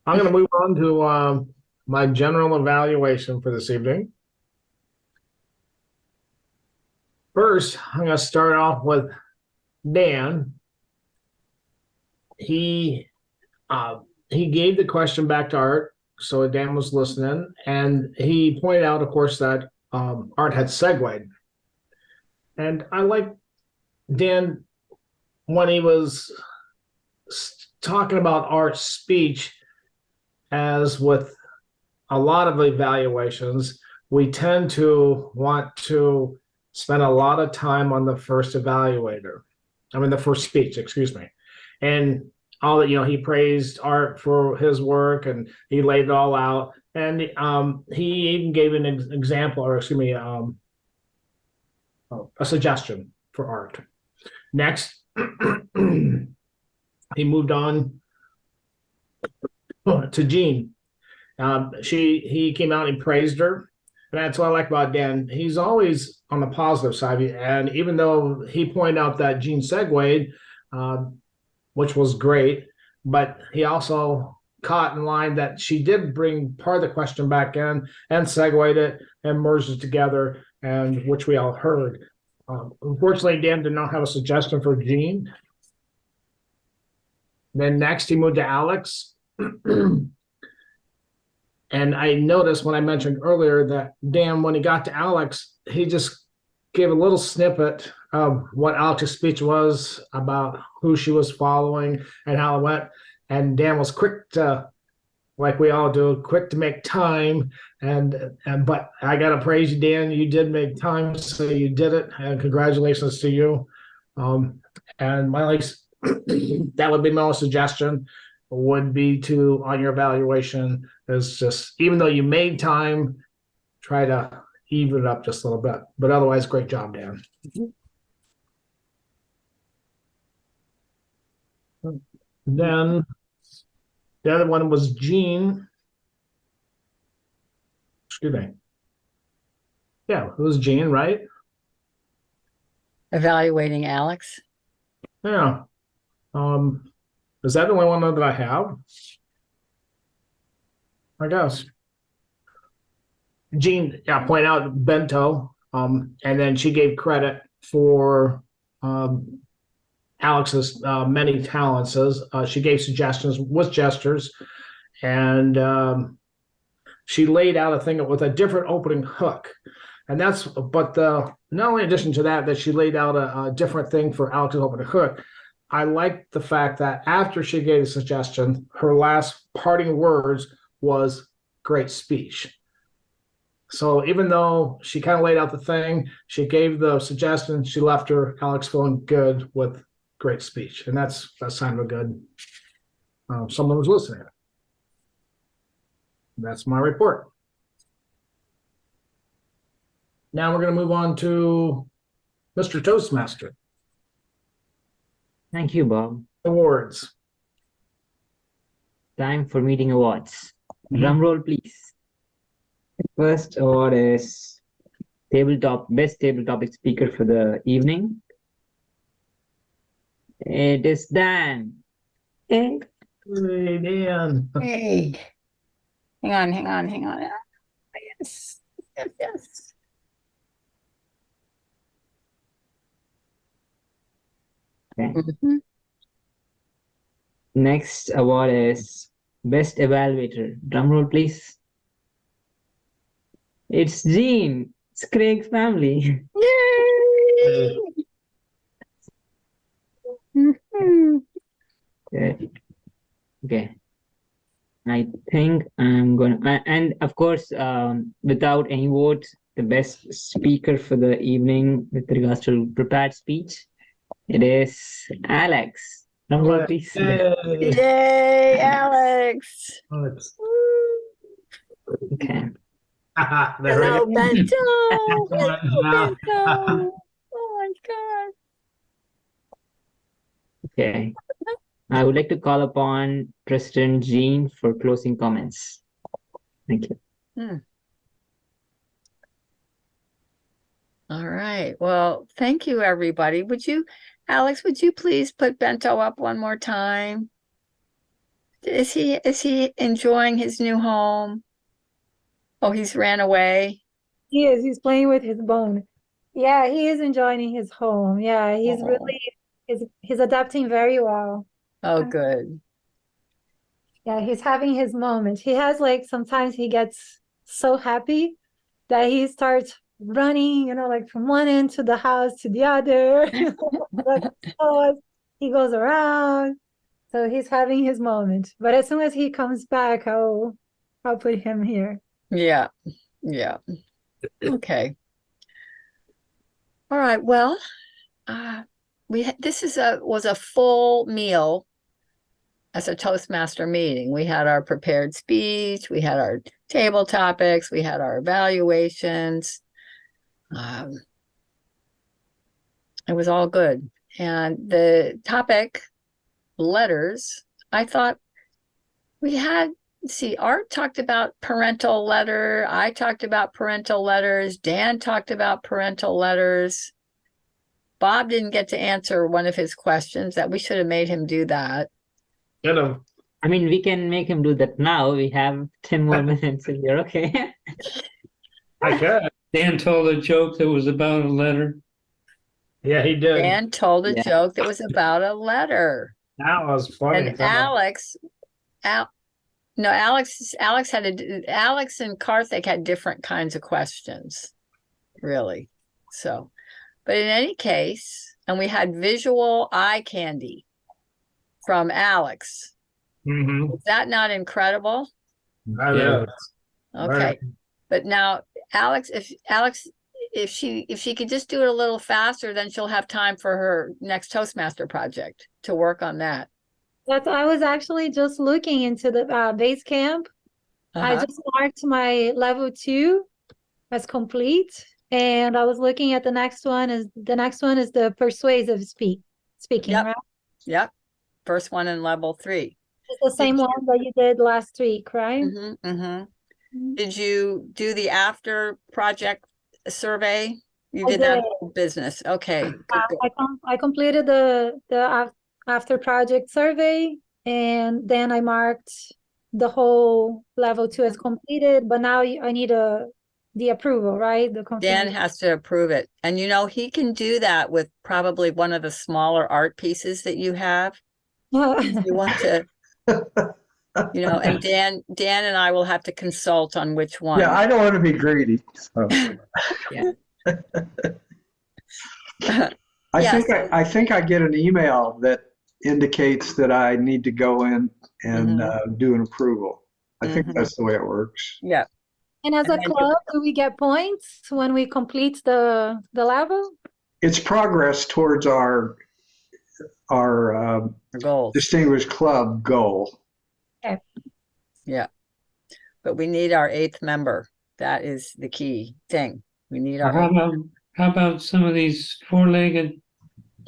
I'm going to move on to my general evaluation for this evening. First, I'm going to start off with Dan. He gave the question back to Art, so Dan was listening, and he pointed out, of course, that Art had segued. And I like Dan when he was talking about Art's speech. As with a lot of evaluations, we tend to want to spend a lot of time on the first speech, excuse me. And all that, he praised Art for his work and he laid it all out. And he even gave an example, or excuse me, a suggestion for Art. Next, he moved on to Jean. He came out and praised her. And that's what I like about Dan. He's always on the positive side. And even though he pointed out that Jean segued, which was great, but he also caught in line that she did bring part of the question back in and segued it and merged it together, and which we all heard. Unfortunately, Dan did not have a suggestion for Jean. Then next he moved to Alex. And I noticed when I mentioned earlier that Dan, when he got to Alex, he just gave a little snippet of what Alex's speech was about who she was following and how it went. And Dan was quick to, like we all do, quick to make time. But I gotta praise you, Dan. You did make time, so you did it, and congratulations to you. And my that would be my suggestion. Would be to, on your evaluation, is just, even though you made time, try to even it up just a little bit. But otherwise, great job, Dan. Then the other one was Jean. excuse me. Yeah, it was Jean, right? Evaluating Alex. Yeah. Is that the only one that I have? I guess. Jean, yeah, point out bento, and then she gave credit for Alex's many talents. She gave suggestions with gestures, and she laid out a thing with a different opening hook. And that's, but not only in addition to that, that she laid out a different thing for Alex's opening hook. I like the fact that after she gave the suggestion, her last parting words was great speech. So even though she kind of laid out the thing, she gave the suggestion, she left Alex feeling good with great speech. And that's kind of a good, someone was listening. That's my report. Now we're going to move on to Mr. Toastmaster. Thank you, Bob. Awards. Time for meeting awards. Drum roll, please. First award is best table topic speaker for the evening. It is Dan. Hey. Hey, Dan. Hey. Hang on. Yes. Okay. Mhm. Next award is best evaluator. Drum roll, please. It's Jean. It's Craig's family. Yay! Mhm. Okay. Okay. I think I'm gonna, and of course, without any votes, the best speaker for the evening with regards to prepared speech, it is Alex. Drum roll, please. Yay, Alex! Okay. There Hello, we go. Bento! Hello, Yeah. Bento! Oh my God! Okay. I would like to call upon President Jean for closing comments. Thank you. All right. Well, thank you, everybody. Alex, would you please put Bento up one more time? Is he enjoying his new home? Oh, he's ran away. He is. He's playing with his bone. Yeah, he is enjoying his home. Yeah, he's Oh. really he's adapting very well. Oh, good. Yeah, he's having his moment. He has like sometimes he gets so happy that he starts running, like from one end to the house to the other. Like, he goes around. So he's having his moment. But as soon as he comes back, I'll put him here. Yeah. Okay. All right. Well, this was a full meal as a Toastmaster meeting. We had our prepared speech, we had our table topics, we had our evaluations. It was all good. And the topic letters, I thought we had, Art talked about parental letter. I talked about parental letters. Dan talked about parental letters. Bob didn't get to answer one of his questions that we should have made him do that. I mean, we can make him do that now. We have 10 more minutes if you're okay. I could. Dan told a joke that was about a letter. Yeah, he did. Dan told a Yeah. joke that was about a letter. That was funny. And Alex and Karthik had different kinds of questions, really. So, but in any case, and we had visual eye candy from Alex. Mhm. Is that not incredible? That Yeah. is. Okay. Right. But now if she could just do it a little faster, then she'll have time for her next Toastmaster project to work on that. I was actually just looking into the base camp. I Uh-huh. just marked my level 2 as complete, and I was looking at the next one is the persuasive speaking, Yep. right? Yep. First one in level 3. It's the same one that you did last week, right? Mm-hmm. Did you do the after project survey? You I did that did. whole business. Okay. Good, good. I completed the after project survey, and then I marked the whole level 2 as completed, but now I need the approval, right? The Dan confirmation. has to approve it. And he can do that with probably one of the smaller art pieces that you have. You want to, and Dan and I will have to consult on which one. Yeah, I don't want to be greedy. So. Yeah. I think I get an email that indicates that I need to go in and do an approval. I think that's the way it works. Yeah. And as a And then club, do we get points when we complete the level? It's progress towards our goals. distinguished club goal. Okay. Yeah. But we need our 8th member. That is the key thing. We need our How about some of these four-legged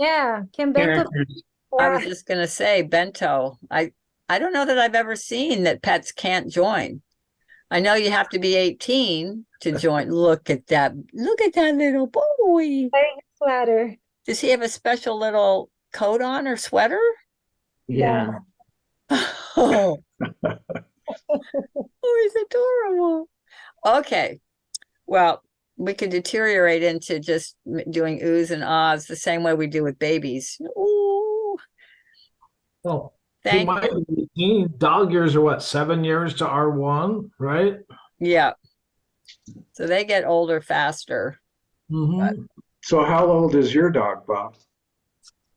Yeah, can Bento? characters? I was just gonna say bento. I don't know that I've ever seen that pets can't join. I know you have to be 18 to join. Look at that little boy. Sweater. Does he have a special little coat on or sweater? Yeah. Oh, he's adorable. Okay. Well, we could deteriorate into just doing oohs and ahs the same way we do with babies. Ooh. Well, he Thank might be 18. Dog years are what, 7 years to R1, right? Yeah. So they get older faster. Mm-hmm. So how old is your dog, Bob?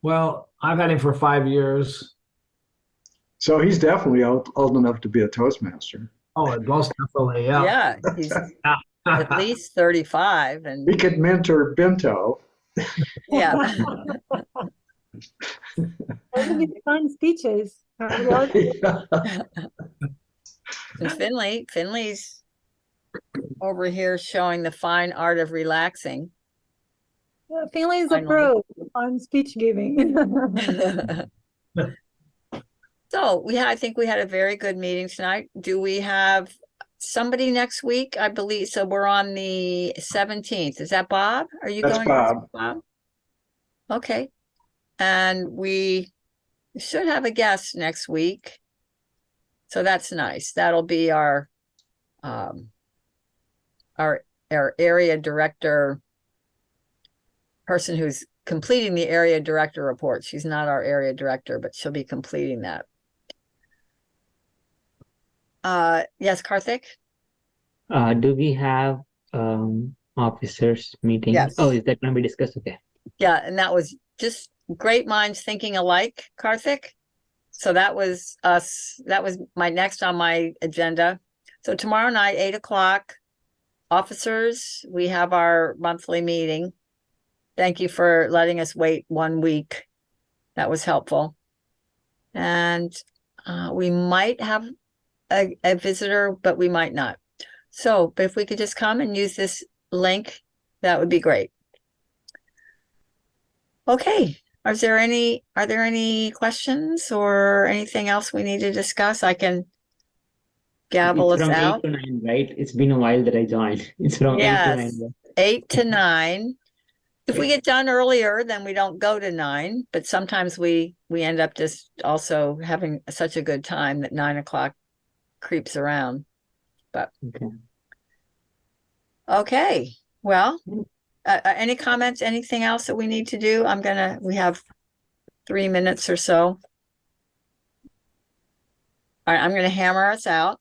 Well, I've had him for 5 years. So he's definitely old enough to be a Toastmaster. Oh, most definitely, yeah. Yeah, he's at least 35 and We could mentor Bento. yeah. Those would be fun speeches. I would love And Finley's over here showing the fine art of relaxing. Finley's a Finally. pro on speech giving. So I think we had a very good meeting tonight. Do we have somebody next week? I believe so. We're on the 17th. Is that Bob? Are you That's going? Bob. Bob? Okay. And we should have a guest next week. So that's nice. That'll be our area director person who's completing the area director report. She's not our area director, but she'll be completing that. Yes, Karthik? Do we have officers meeting? Yes. Oh, is that going to be discussed? Okay. Yeah, and that was just great minds thinking alike, Karthik. So that was us. That was my next on my agenda. So tomorrow night, 8 o'clock, officers, we have our monthly meeting. Thank you for letting us wait 1 week. That was helpful. And we might have a visitor, but we might not. So, but if we could just come and use this link, that would be great. Okay. Are there any questions or anything else we need to discuss? I can gavel It's us from out. 8 to 9, right? It's been a while that I joined. It's from 8 to 9. Yes. Yeah. 8 to 9. If we get done earlier, then we don't go to 9, but sometimes we end up just also having such a good time that 9 o'clock creeps around. But Okay. okay. Well, any comments, anything else that we need to do? We have 3 minutes or so. All right, I'm gonna hammer us out.